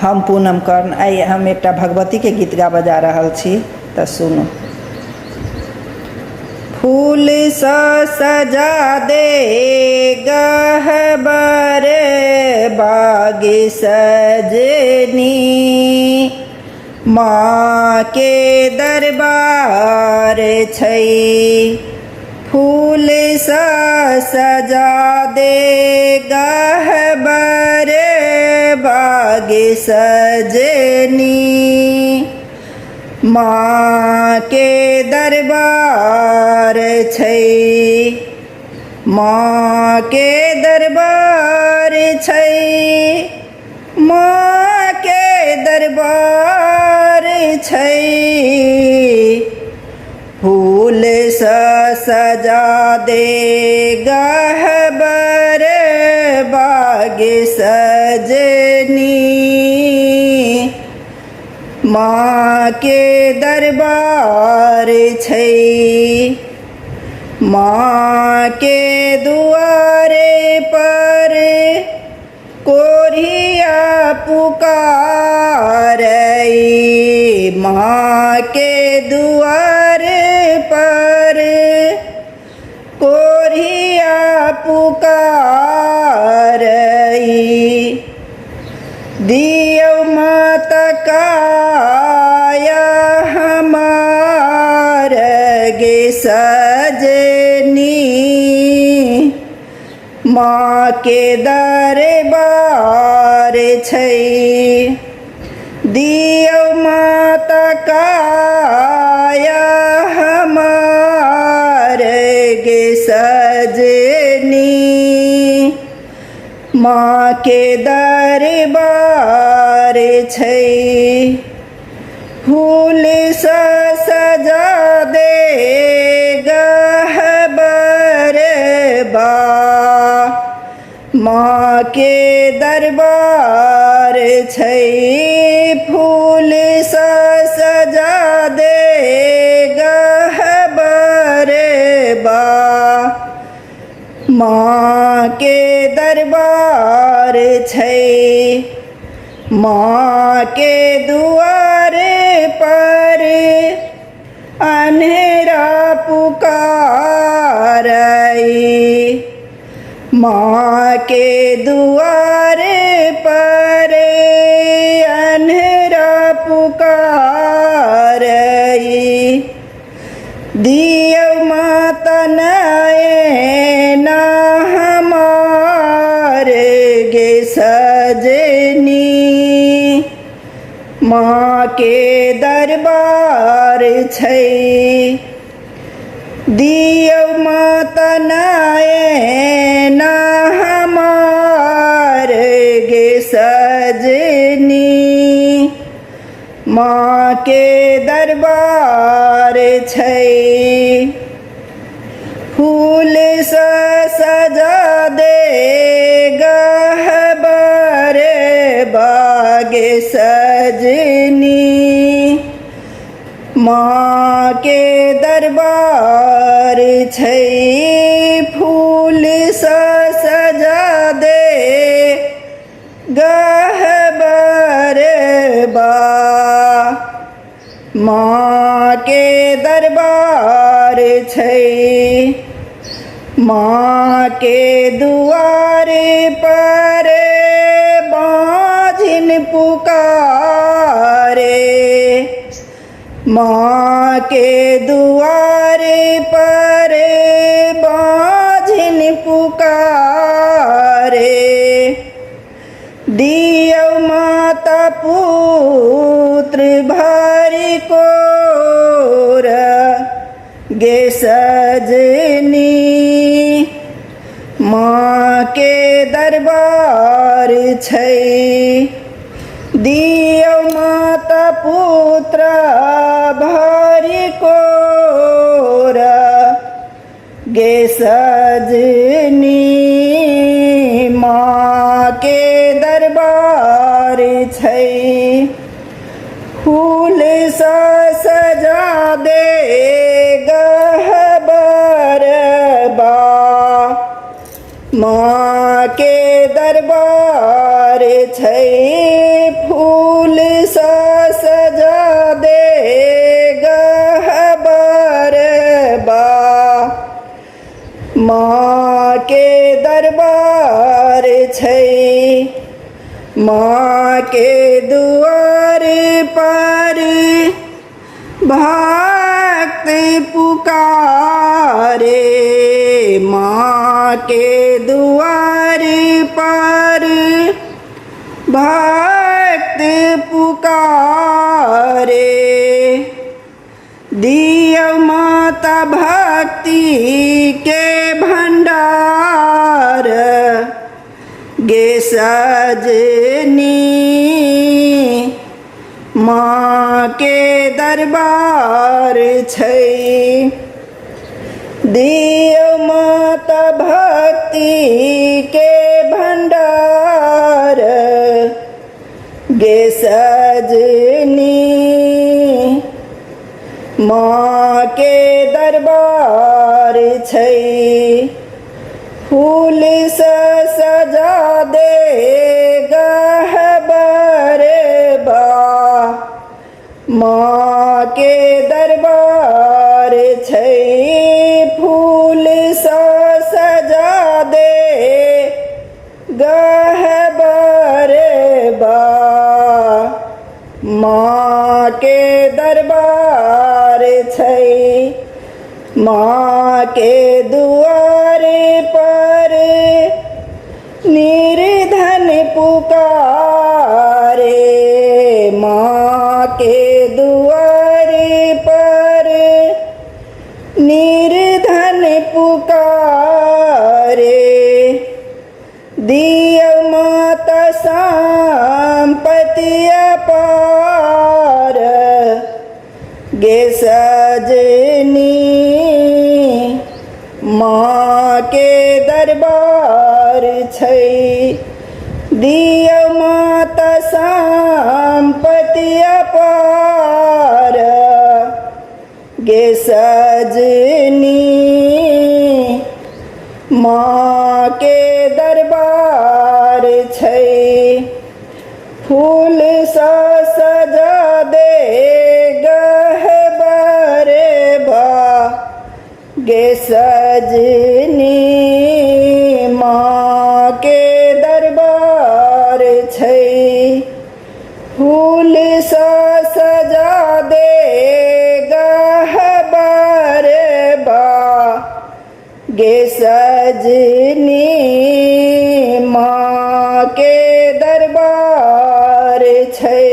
हम पूनम कर्ण आई हम एक भगवती के गीत गा बजा रहा छी तो सुनो। फूल सा सजा दे गहबर बाग सजनी, माँ के दरबार छै। फूल सा सजा दे गहबर बाग सजनी, माँ के दरबार छै। माँ के दरबार छै, माँ के दरबार छै। फूल सा सजा दे गहबर बाग सजनी, माँ के दरबार छै। माँ के दुआरे पर कोरिया पुकारै, माँ के दुआरे पर कोरिया पुकारै। दियौ माता काया हमार गे सजनी, माँ के दरबार छै। दियौ माता काया हमार गे सजनी, माँ के दरबार छै। फूल सा सजा दे गहबर बा, माँ के दरबार छै। फूल सा सजा दे गहबर बा, माँ के दरबार छै। माँ के दुआरे पर अन्हेरा पुकारै, माँ के दुआरे पर अन्हेरा पुकारै। दियौ माता नयना हमार गे सजनी, माँ के दरबार छै। दियौ माता नयना हमार गे सजनी, माँ के दरबार छै। फूल सा सजा दे गहबर बाग सजनी, माँ के दरबार छै। फूल सा सजा दे गहबर बा, माँ के दरबार छै। माँ के दुआरे पर बाँझिन पुकारे, माँ के दुआरे पर बाँझिन पुकारे। दियौ माता पुत्र भरि कोर गे सजनी, माँ के दरबार छै। दियौ माता पुत्र भरि कोर गे सजनी, माँ के दरबार छै। फूल सा सजा दे गहबर बा, माँ के दरबार छै। फूल सा सजा दे गहबर बा माँ के दरबार छै माँ के दुआर पर भक्त पुकारे माँ के दुआर पर भक्त पुकारे दिया माता भक्ति के भंडार गे सजनी माँ के दरबार छै दिया माता भक्ति के भंडार गे सजनी माँ के दरबार छै फूल से सजा दे गहबर बा माँ के दरबार छै फूल से सजा दे गहबर बा माँ के दरबार छै माँ के दुआर पर निर्धन पुकारे माँ के दुआर पर निर्धन पुकारे दिया माता संपत्ति अपार गे सजनी माँ के दरबार छै दिया माता संपत्ति अपार गे सजनी माँ के दरबार छै फूल सा सजा दे गहबर बा गे सजनी माँ के दरबार छै फूल सा सजा दे गहबर बा गे सजनी माँ के दरबार छै।